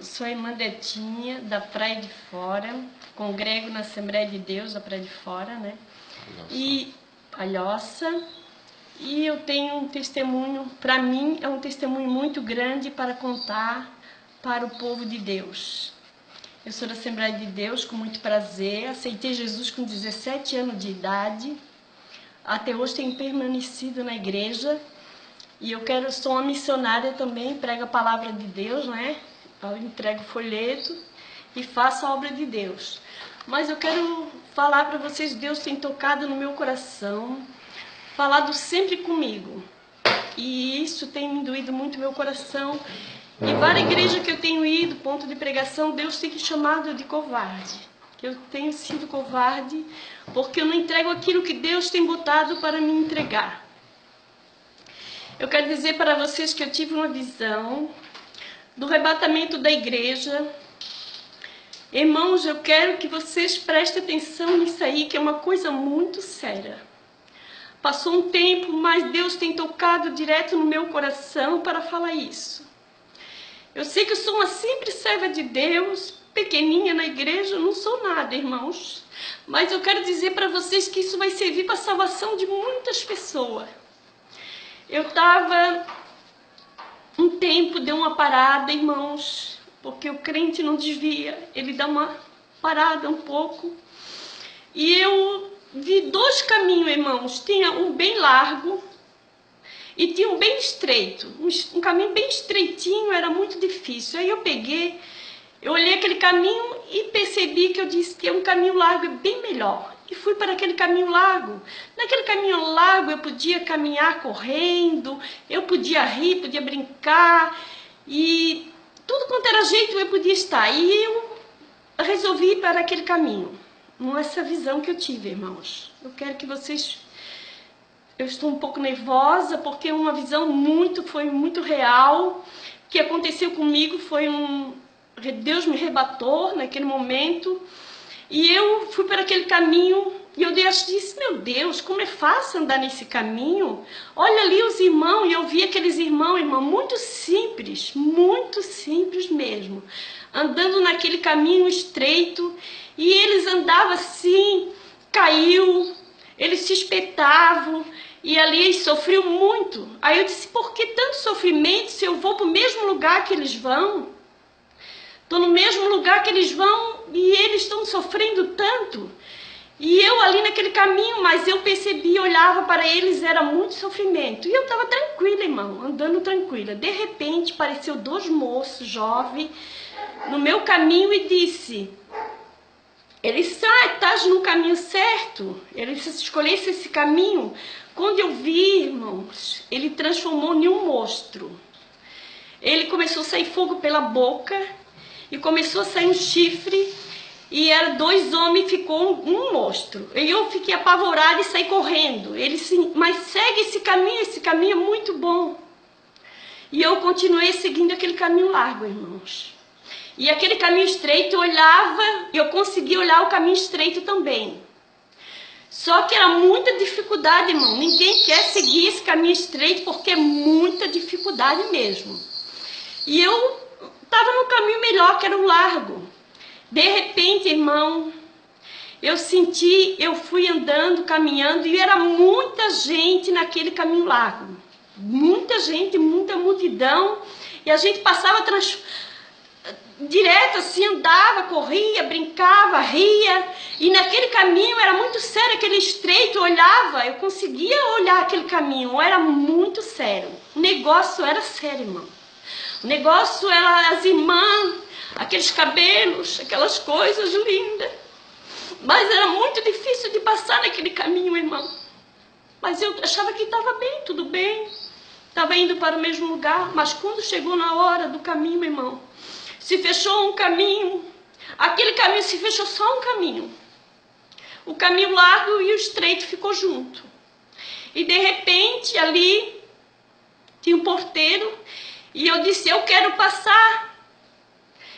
Sou a irmã Detinha, da Praia de Fora, congrego na Assembleia de Deus da Praia de Fora, né? E Palhoça. E eu tenho um testemunho, para mim é um testemunho muito grande para contar para o povo de Deus. Eu sou da Assembleia de Deus com muito prazer, aceitei Jesus com 17 anos de idade, até hoje tenho permanecido na igreja e sou uma missionária também, prego a palavra de Deus, né? Eu entrego folheto e faço a obra de Deus. Mas eu quero falar para vocês, Deus tem tocado no meu coração, falado sempre comigo. E isso tem me doído muito meu coração. Em várias igrejas que eu tenho ido, ponto de pregação, Deus tem chamado de covarde. Que eu tenho sido covarde porque eu não entrego aquilo que Deus tem botado para me entregar. Eu quero dizer para vocês que eu tive uma visão do arrebatamento da igreja. Irmãos, eu quero que vocês prestem atenção nisso aí, que é uma coisa muito séria. Passou um tempo, mas Deus tem tocado direto no meu coração para falar isso. Eu sei que eu sou uma simples serva de Deus, pequeninha na igreja, eu não sou nada, irmãos. Mas eu quero dizer para vocês que isso vai servir para a salvação de muitas pessoas. Eu estava... Um tempo deu uma parada, irmãos, porque o crente não desvia, ele dá uma parada um pouco. E eu vi dois caminhos, irmãos, tinha um bem largo e tinha um bem estreito. Um caminho bem estreitinho, era muito difícil. Aí eu olhei aquele caminho e percebi que eu disse que um caminho largo é bem melhor. E fui para aquele caminho largo. Naquele caminho largo eu podia caminhar correndo, eu podia rir, podia brincar, e tudo quanto era jeito eu podia estar. E eu resolvi ir para aquele caminho. Não é essa visão que eu tive, irmãos. Eu quero que vocês... Eu estou um pouco nervosa porque uma visão foi muito real. O que aconteceu comigo foi Deus me arrebatou naquele momento. E eu fui para aquele caminho e eu disse, meu Deus, como é fácil andar nesse caminho. Olha ali os irmãos, e eu vi aqueles irmãos, muito simples mesmo, andando naquele caminho estreito, e eles andavam assim, caiu, eles se espetavam, e ali eles sofriam muito. Aí eu disse, por que tanto sofrimento se eu vou para o mesmo lugar que eles vão? Estou no mesmo lugar que eles vão e eles estão sofrendo tanto. E eu ali naquele caminho, mas eu percebi, olhava para eles, era muito sofrimento. E eu estava tranquila, irmão, andando tranquila. De repente, apareceu dois moços jovens no meu caminho e disse, estás no caminho certo. Eles escolhessem esse caminho. Quando eu vi, irmãos, ele transformou em um monstro. Ele começou a sair fogo pela boca. E começou a sair um chifre, e eram dois homens, ficou um monstro. E eu fiquei apavorada e saí correndo. Ele disse, mas segue esse caminho é muito bom. E eu continuei seguindo aquele caminho largo, irmãos. E aquele caminho estreito eu olhava, e eu conseguia olhar o caminho estreito também. Só que era muita dificuldade, irmão. Ninguém quer seguir esse caminho estreito porque é muita dificuldade mesmo. E eu estava no caminho melhor, que era o largo. De repente, irmão, eu fui andando, caminhando, e era muita gente naquele caminho largo. Muita gente, muita multidão. E a gente passava direto assim, andava, corria, brincava, ria. E naquele caminho era muito sério, aquele estreito, eu olhava, eu conseguia olhar aquele caminho, era muito sério. O negócio era sério, irmão. O negócio era as irmãs, aqueles cabelos, aquelas coisas lindas. Mas era muito difícil de passar naquele caminho, irmão. Mas eu achava que estava bem, tudo bem. Estava indo para o mesmo lugar. Mas quando chegou na hora do caminho, irmão, se fechou um caminho. Aquele caminho se fechou só um caminho. O caminho largo e o estreito ficou junto. E de repente ali tinha um porteiro. E eu disse, eu quero passar.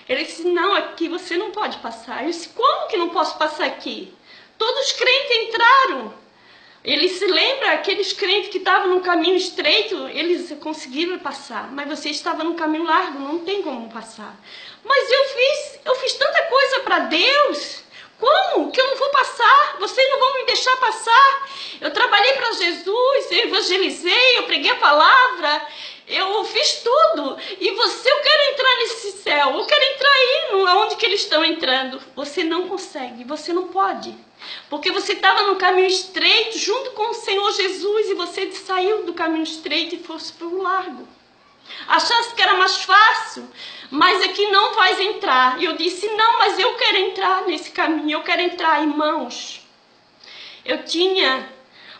Ele disse, não, aqui você não pode passar. Eu disse, como que não posso passar aqui? Todos os crentes entraram. Ele se lembra, aqueles crentes que estavam no caminho estreito, eles conseguiram passar, mas você estava no caminho largo, não tem como passar. Mas eu fiz tanta coisa para Deus, como que eu não vou passar? Vocês não vão me deixar passar? Eu trabalhei para Jesus, eu evangelizei, eu preguei a palavra, eu fiz tudo. E eu quero entrar nesse céu, eu quero entrar aí, onde que eles estão entrando. Você não consegue, você não pode. Porque você estava no caminho estreito junto com o Senhor Jesus e você saiu do caminho estreito e fosse para o largo. Achasse que era mais fácil, mas aqui não vais entrar. E eu disse, não, mas eu quero entrar nesse caminho, eu quero entrar, irmãos.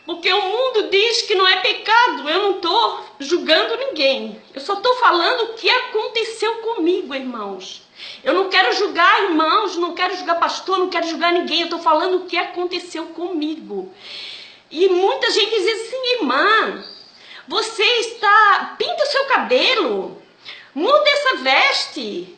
Porque o mundo diz que não é pecado, eu não estou julgando ninguém. Eu só estou falando o que aconteceu comigo, irmãos. Eu não quero julgar irmãos, não quero julgar pastor, não quero julgar ninguém. Eu estou falando o que aconteceu comigo. E muita gente diz assim, irmã, pinta o seu cabelo, muda essa veste.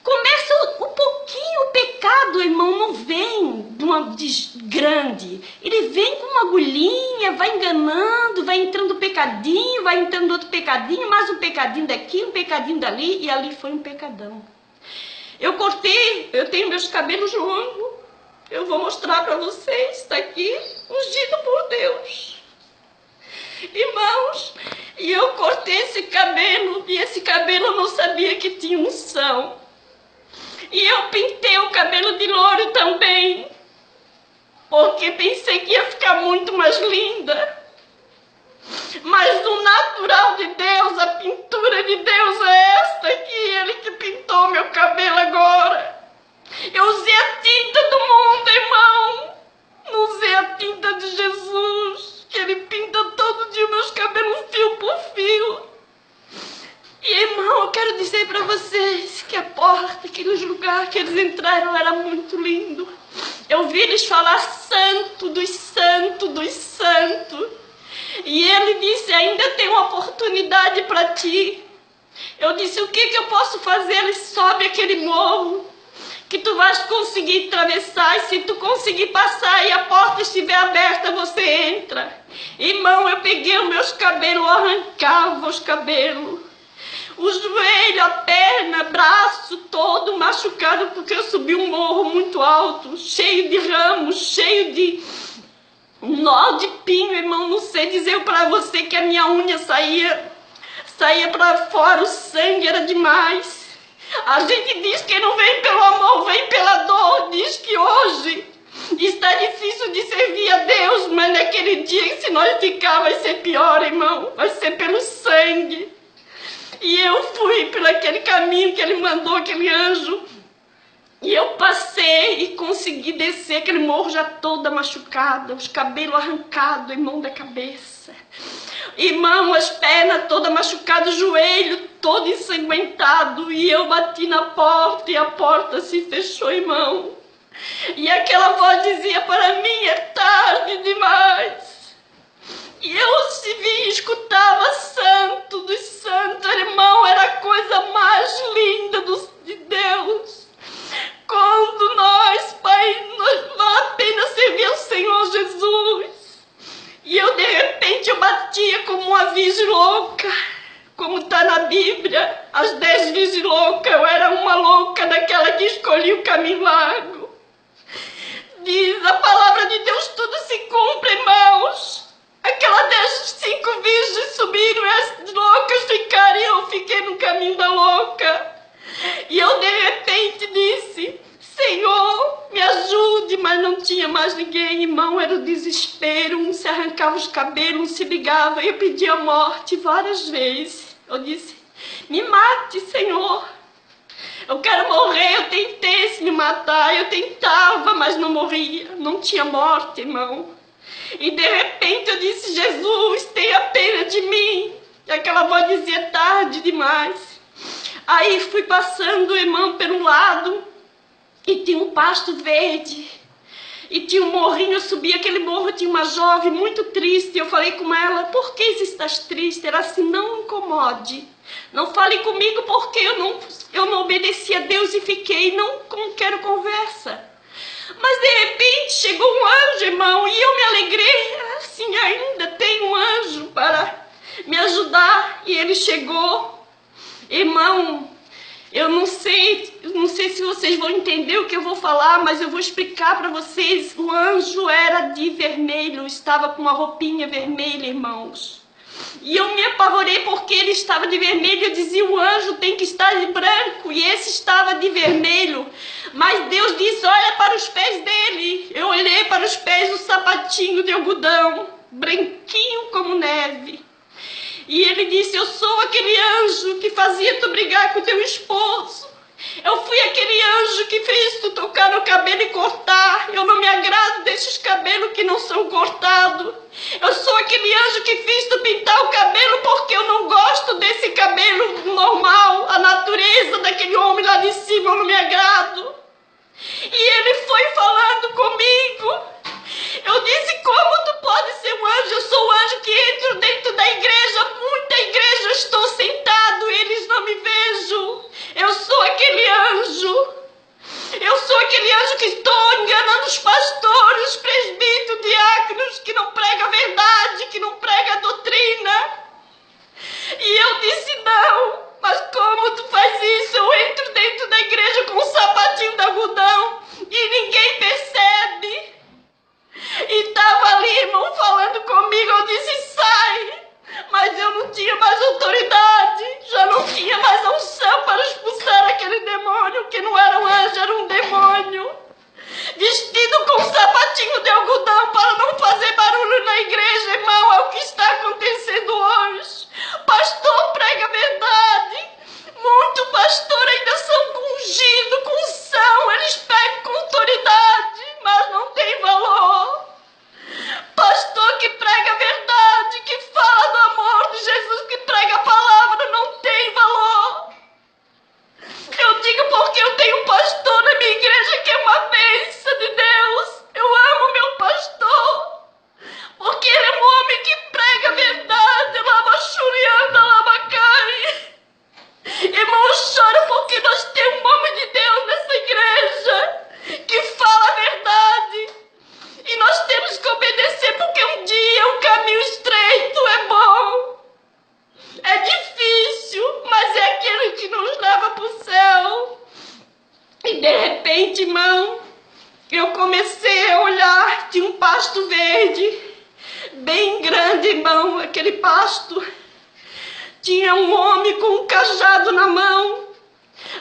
Começa um pouquinho, o pecado, irmão, não vem de grande. Ele vem com uma agulhinha, vai enganando, vai entrando pecadinho, vai entrando outro pecadinho, mais um pecadinho daqui, um pecadinho dali, e ali foi um pecadão. Eu tenho meus cabelos longos, eu vou mostrar para vocês, está aqui, ungido por Deus. Irmãos, e eu cortei esse cabelo, e esse cabelo eu não sabia que tinha unção. E eu pintei o cabelo de louro também, porque pensei que ia ficar muito mais linda. Mas o natural de Deus, a pintura de Deus é esta aqui, Ele que pintou meu cabelo agora. Eu usei a tinta do mundo, irmão, não usei a tinta de Jesus, que Ele pinta todo dia meus cabelos fio por fio. E, irmão, eu quero dizer para vocês que a porta, aquele lugar que eles entraram era muito lindo. Eu vi eles falar santo dos santos dos santos. E ele disse, ainda tem uma oportunidade para ti. Eu disse, o que eu posso fazer? Ele sobe aquele morro, que tu vais conseguir atravessar. E se tu conseguir passar e a porta estiver aberta, você entra. Irmão, eu peguei os meus cabelos, arrancava os cabelos. O joelho, a perna, braço todo machucado, porque eu subi um morro muito alto, cheio de ramos, cheio de nó de pinho, irmão. Não sei dizer para você que a minha unha saía para fora, o sangue era demais. A gente diz que não vem pelo amor, vem pela dor. Diz que hoje está difícil de servir a Deus, mas naquele dia, se nós ficar, vai ser pior, irmão. Vai ser pelo sangue. E eu fui por aquele caminho que ele mandou, aquele anjo. E eu passei e consegui descer aquele morro já toda machucada, os cabelos arrancados, irmão, da cabeça. Irmão, as pernas todas machucadas, o joelho todo ensanguentado. E eu bati na porta e a porta se fechou, irmão. E aquela voz dizia para mim, é tarde demais. E eu se via, escutava santo dos santos, irmão, era a coisa mais linda de Deus. Quando nós, Pai, vale a pena servir ao Senhor Jesus. E eu, de repente, eu batia como uma virgem louca, como está na Bíblia, as 10 virgens loucas. Eu era uma louca daquela que escolhia o caminho largo. Diz a palavra de Deus, tudo se cumpre, irmãos. Aquelas 5 virgens subiram e as loucas ficaram e eu fiquei no caminho da louca. E eu de repente disse, Senhor, me ajude, mas não tinha mais ninguém, irmão, era o desespero, um se arrancava os cabelos, um se ligava, eu pedi a morte várias vezes. Eu disse, me mate, Senhor, eu quero morrer. Eu tentei se me matar, eu tentava, mas não morria, não tinha morte, irmão. E de repente eu disse, Jesus, tenha pena de mim. E aquela voz dizia, tarde demais. Aí fui passando, irmão, pelo lado, e tinha um pasto verde. E tinha um morrinho, eu subi aquele morro, tinha uma jovem muito triste. Eu falei com ela, por que estás triste? Ela assim, não me incomode. Não fale comigo porque eu não obedeci a Deus e fiquei, não quero conversa. Mas de repente chegou um anjo, irmão, e eu me alegrei. Assim, ainda tem um anjo para me ajudar. E ele chegou. Irmão, eu não sei se vocês vão entender o que eu vou falar, mas eu vou explicar para vocês. O anjo era de vermelho, estava com uma roupinha vermelha, irmãos. E eu me apavorei porque ele estava de vermelho. Eu dizia, o anjo tem que estar de branco, e esse estava de vermelho. Mas Deus disse, olha para os pés dele. Eu olhei para os pés, o sapatinho de algodão, branquinho como neve. E ele disse, eu sou aquele anjo que fazia tu brigar com teu esposo. Eu fui aquele anjo que fez tu tocar no cabelo e cortar. Eu não me agrado desses cabelos que não são cortados. Eu sou aquele anjo que fiz tu pintar o cabelo porque eu não gosto desse cabelo normal. A natureza daquele homem lá de cima eu não me agrado. E ele foi falando comigo. Eu disse, como tu pode ser um anjo? Eu sou o anjo que entro dentro da igreja. Muita igreja eu estou sentado, eles não me vejam. Eu sou aquele anjo. Eu sou aquele anjo que estou enganando os pastores, os presbíteros, diáconos, que não prega a verdade, que não prega a doutrina. E eu disse, não, mas como tu faz isso? Eu entro dentro da igreja com um sapatinho de algodão e ninguém percebe. E estava ali, irmão, falando comigo. Eu disse, sai. Mas eu não tinha mais autoridade. Já não tinha mais unção para expulsar aquele demônio, que não era um anjo, era um demônio. Vestido com um sapatinho de algodão para não fazer barulho na igreja, irmão. É o que está acontecendo hoje. Pastor prega a verdade. Muito pastor ainda são ungidos, com unção. Eles pegam com autoridade, mas não tem valor. Pastor que prega a verdade, que fala do amor de Jesus, que prega a palavra, não tem valor. Eu digo porque eu tenho um pastor na minha igreja que é uma bênção de Deus. Eu amo meu pastor, porque ele é um homem que prega a verdade. Lava churianda, lava cai. Irmão, eu choro porque nós temos um homem de Deus nessa igreja que fala a verdade. E nós temos que obedecer, porque um dia o caminho estreito é bom. É difícil, mas é aquele que nos leva para o céu. E de repente, irmão, eu comecei a olhar, tinha um pasto verde, bem grande, irmão, aquele pasto. Tinha um homem com um cajado na mão,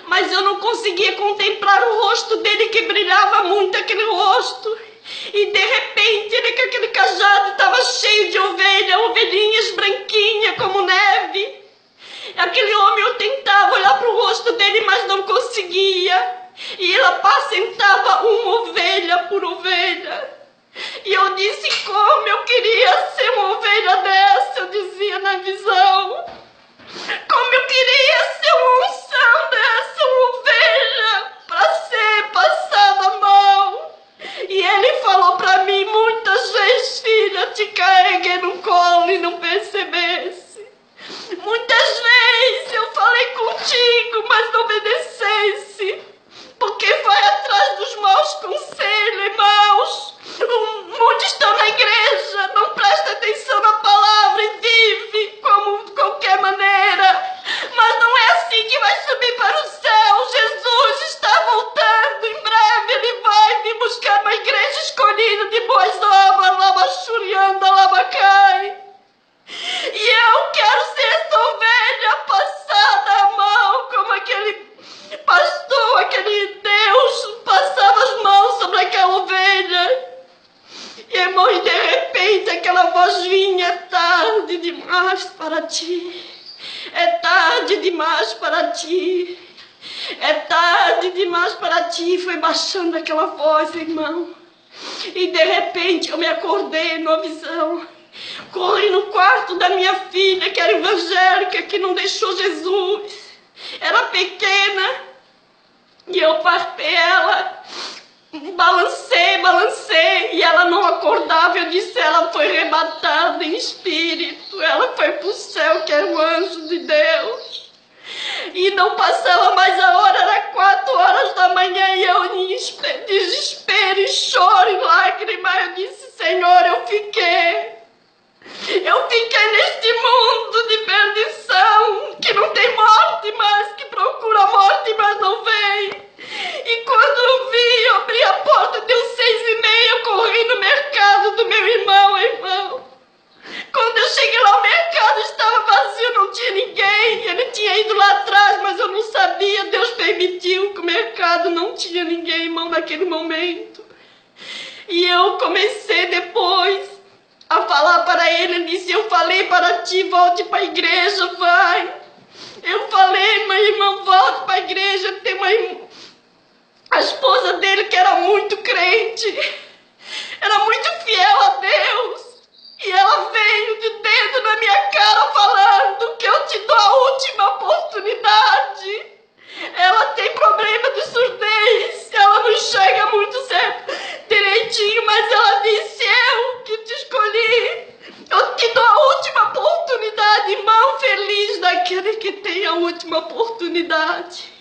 mas eu não conseguia contemplar o rosto dele, que brilhava muito aquele rosto. E de repente, ele com aquele cajado estava cheio de ovelha, ovelhinhas branquinhas como neve. Aquele homem, eu tentava olhar para o rosto dele, mas não conseguia. E ele apacentava uma ovelha por ovelha. E eu disse, como eu queria ser uma ovelha dessa, eu dizia na visão. Como eu queria ser uma unção dessa, uma ovelha, para ser passada a mão. E ele falou para mim muitas vezes, filha, te carreguei no colo e não percebesse. Muitas vezes eu falei contigo, mas não obedecesse. Porque vai atrás dos maus conselhos, irmãos. Muitos estão na igreja, não prestam atenção na palavra e vivem como de qualquer maneira. Mas não é assim que vai subir para o céu. Jesus está voltando. Em breve ele vai me buscar uma igreja escolhida de boas obras. Lava churianda, lava cai. E eu quero ser essa ovelha passada a mão, como aquele pastor, aquele Deus passava as mãos sobre aquela ovelha. E, irmão, e de repente aquela voz vinha, é tarde demais para ti. É tarde demais para ti. É tarde demais para ti. Foi baixando aquela voz, irmão. E de repente eu me acordei numa visão. Corri no quarto da minha filha, que era evangélica, que não deixou Jesus. Era pequena. E eu parpei ela. Balancei, e ela não acordava. Eu disse, ela foi arrebatada em espírito. Ela foi para o céu, que é o anjo de Deus. E não passava mais a hora, era 4 horas da manhã, e eu em desespero, em permitiu que o mercado não tinha ninguém, irmão, naquele momento. E eu comecei depois a falar para ele. Ele disse: eu falei para ti, volte para a igreja, vai. Eu falei: meu irmão, volte para a igreja. Tem a esposa dele, que era muito crente, era muito fiel a Deus, e ela veio de dedo na minha cara falando que eu te dou a última oportunidade. Ela tem problema de surdez, ela não enxerga muito certo, direitinho, mas ela disse: eu que te escolhi, eu te dou a última oportunidade. Irmão, feliz daquele que tem a última oportunidade.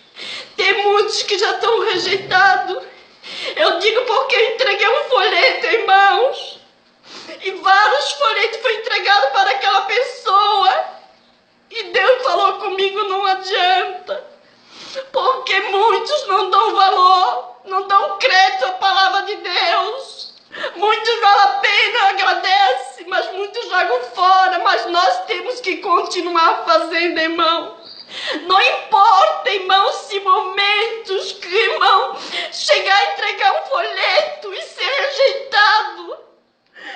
Tem muitos que já estão rejeitados. Eu digo porque eu entreguei um folheto, irmãos, e vários folhetos foram entregados para aquela pessoa, e Deus falou comigo: não adianta, porque muitos não dão valor, não dão crédito à palavra de Deus. Muitos valem a pena, agradecem, mas muitos jogam fora. Mas nós temos que continuar fazendo, irmão. Não importa, irmão, se momentos que, irmão, chegar a entregar um folheto e ser rejeitado,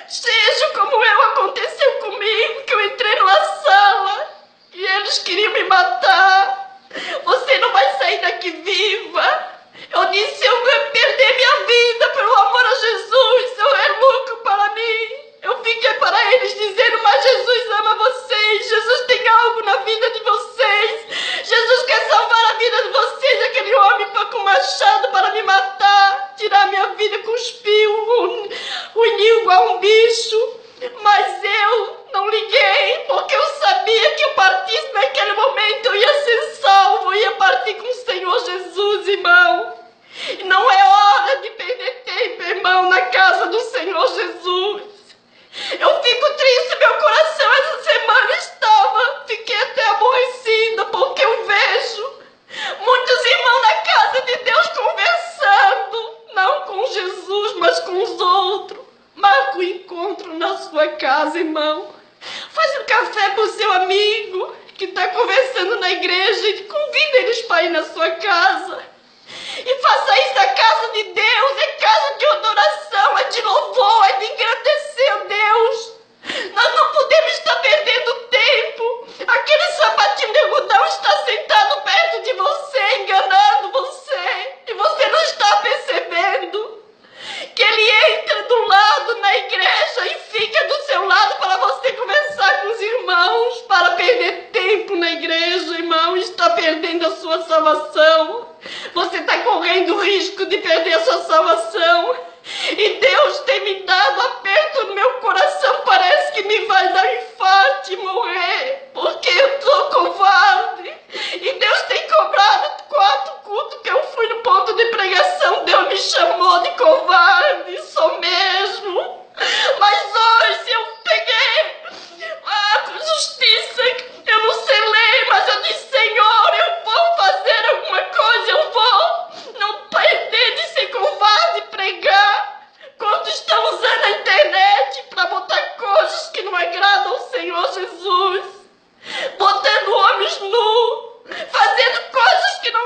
seja como aconteceu comigo, que eu entrei numa sala e eles queriam me matar. Você não vai sair daqui viva. Eu disse: eu vou perder minha vida pelo amor a Jesus, eu é lucro para mim. Eu fiquei para eles dizendo: mas Jesus ama vocês, Jesus tem algo na vida de vocês, Jesus quer salvar a vida de vocês. Aquele homem foi com machado para me matar, tirar minha vida, cuspiu, uniu igual um bicho, mas eu não liguei, porque eu sabia que eu partisse naquele momento, eu ia ser salvo, eu ia partir com o Senhor Jesus, irmão. E não é hora de perder tempo, irmão, na casa do Senhor Jesus. Eu fico triste, meu coração essa semana fiquei até aborrecida, porque eu vejo muitos irmãos na casa de Deus conversando, não com Jesus, mas com os outros. Marca o encontro na sua casa, irmão. Faz um café para o seu amigo que está conversando na igreja e convida eles para ir na sua casa. E faça isso. A casa de Deus é casa de adoração, é de louvor, é de engrandecer a Deus. Nós não podemos estar perdendo tempo. Aquele sapatinho de algodão está sentado perto de você, enganando você, e você não está percebendo que ele entra do lado na igreja e fica do seu lado para você conversar com os irmãos, para perder tempo na igreja, irmão, está perdendo a sua salvação. Você está correndo o risco de perder a sua salvação. E Deus tem me dado aperto no meu coração. Parece que me vai dar infarto e morrer, porque eu estou covarde. E Deus tem cobrado 4 cultos que eu fui no ponto de pregação. Deus me chamou de covarde, sou mesmo. Mas hoje eu peguei com justiça. Eu não sei ler, mas eu disse: Senhor, eu vou fazer alguma coisa. Eu vou não perder de ser covarde e pregar. Quando estão usando a internet para botar coisas que não agradam ao Senhor Jesus, botando homens nus, fazendo coisas que não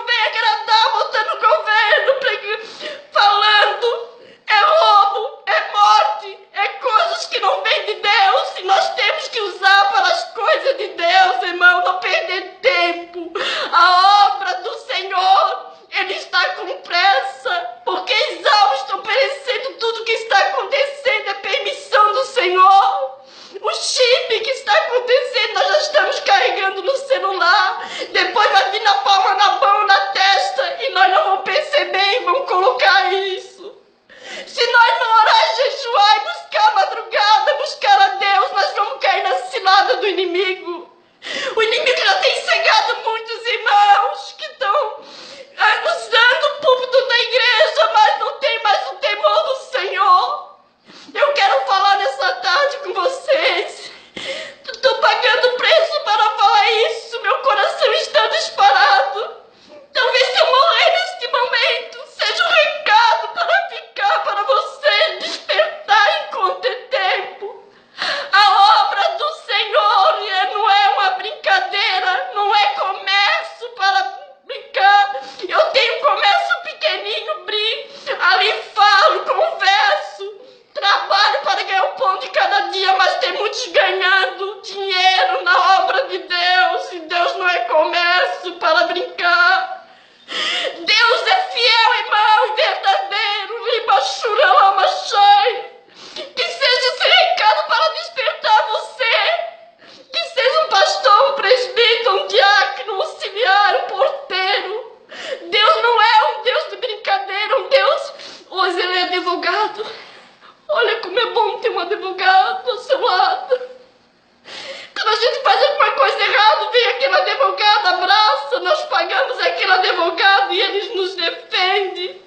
eles nos defendem.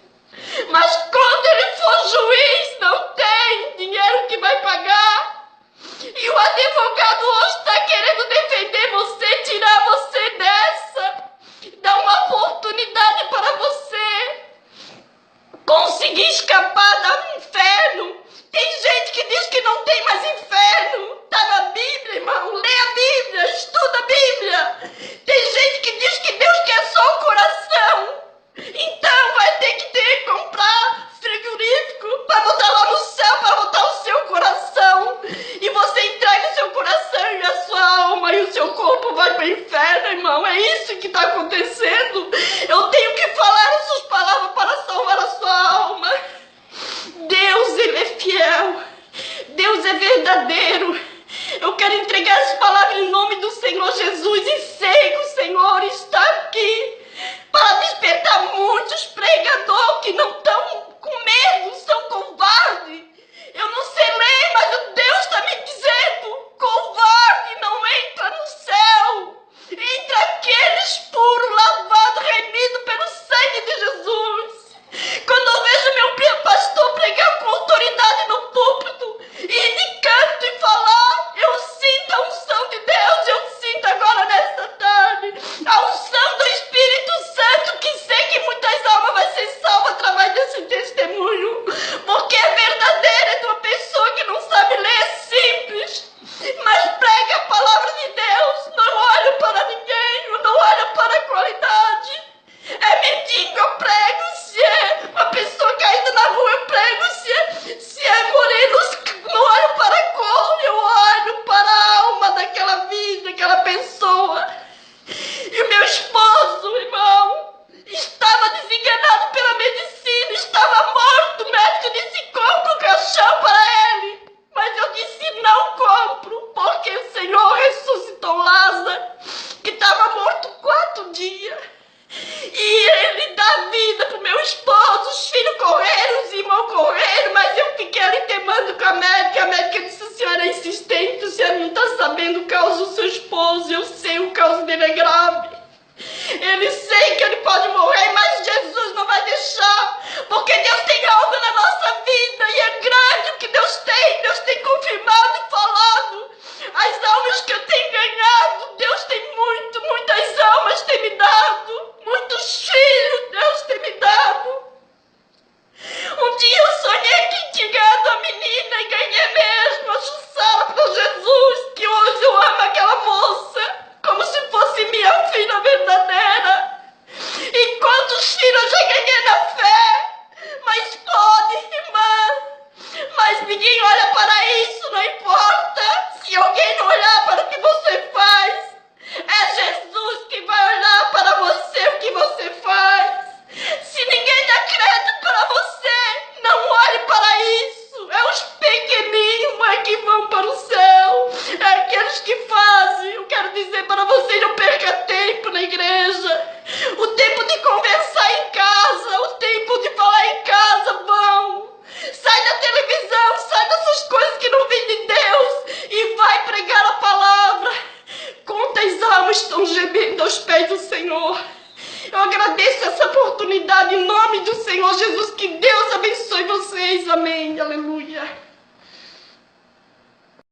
Mas quando ele for juiz, não tem dinheiro que vai pagar. E o advogado hoje está querendo defender você, tirar você dessa. Dar uma oportunidade para você conseguir escapar do inferno. Tem gente que diz que não tem mais inferno. Está na Bíblia, irmão. Lê a Bíblia, estuda a Bíblia. Tem gente que diz que Deus quer só o coração. Então vai ter que comprar frigorífico para botar lá no céu, para botar o seu coração. E você entrega o seu coração e a sua alma e o seu corpo vai para o inferno, irmão. É isso que está acontecendo. Eu tenho que falar essas palavras para salvar a sua alma. Deus, Ele é fiel. Deus é verdadeiro. Eu quero entregar as palavras em nome do Senhor Jesus e sei que o Senhor está aqui para despertar muitos pregadores que não estão com medo, são covardes. Eu não sei ler, mas o Deus está me dizendo: covarde não entra no céu. Entra aqueles puros, lavados, remidos pelo sangue de Jesus. Quando eu vejo meu pastor pregar com autoridade no púlpito e de canto e falar, eu sinto a unção de Deus. Eu sinto agora nesta tarde a unção do Espírito Santo, que sei que muitas almas vão ser salvas através desse testemunho, porque é verdadeiro. É de uma pessoa que não sabe ler, é simples, mas prega a palavra de Deus. Não olha para ninguém, não olha para a qualidade. É mendigo, eu prego. Se é uma pessoa caída na rua, eu prego. Se é moreno, não olho para a cor, eu olho para a alma daquela vida, daquela pessoa. E o meu esposo, irmão, estava desenganado pela medicina, estava morto. O médico disse: compra o caixão para ele. Mas eu disse: não compro, porque o Senhor ressuscitou Lázaro, que estava morto 4 dias. E ele dá vida pro meu esposo. Os filhos correram, os irmãos correram, mas eu fiquei ali temando com a médica. A médica disse: a senhora é insistente, a senhora não está sabendo o caso do seu esposo. Eu sei, o caso dele é grave. Ele sei que ele pode morrer, mas Jesus não vai deixar, porque Deus tem algo na nossa vida e é grande o que Deus tem. Deus tem confirmado e falado. As almas que eu tenho ganhado, Deus tem muitas almas tem me dado. Muitos filhos Deus tem me dado. Um dia eu sonhei que tinha ganhado a menina e ganhei mesmo. A Jussara para Jesus, que hoje eu amo aquela moça como se fosse minha filha verdadeira. E quantos filhos eu já ganhei na fé. Mas pode, irmã. Mas ninguém olha para isso, não importa. Se alguém não olhar para o que você faz, é Jesus que vai olhar para você o que você faz. Se ninguém dá crédito para você, não olhe para isso. É os pequeninos que vão para o céu. É aqueles que fazem. Eu quero dizer para você: não perca tempo na igreja. O tempo de conversar em casa, o tempo de falar em casa, vão. Sai da televisão, sai dessas coisas que não vêm de Deus e vai pregar a palavra. Quantas almas estão gemendo aos pés do Senhor? Eu agradeço essa oportunidade em nome do Senhor Jesus. Que Deus abençoe vocês. Amém. Aleluia.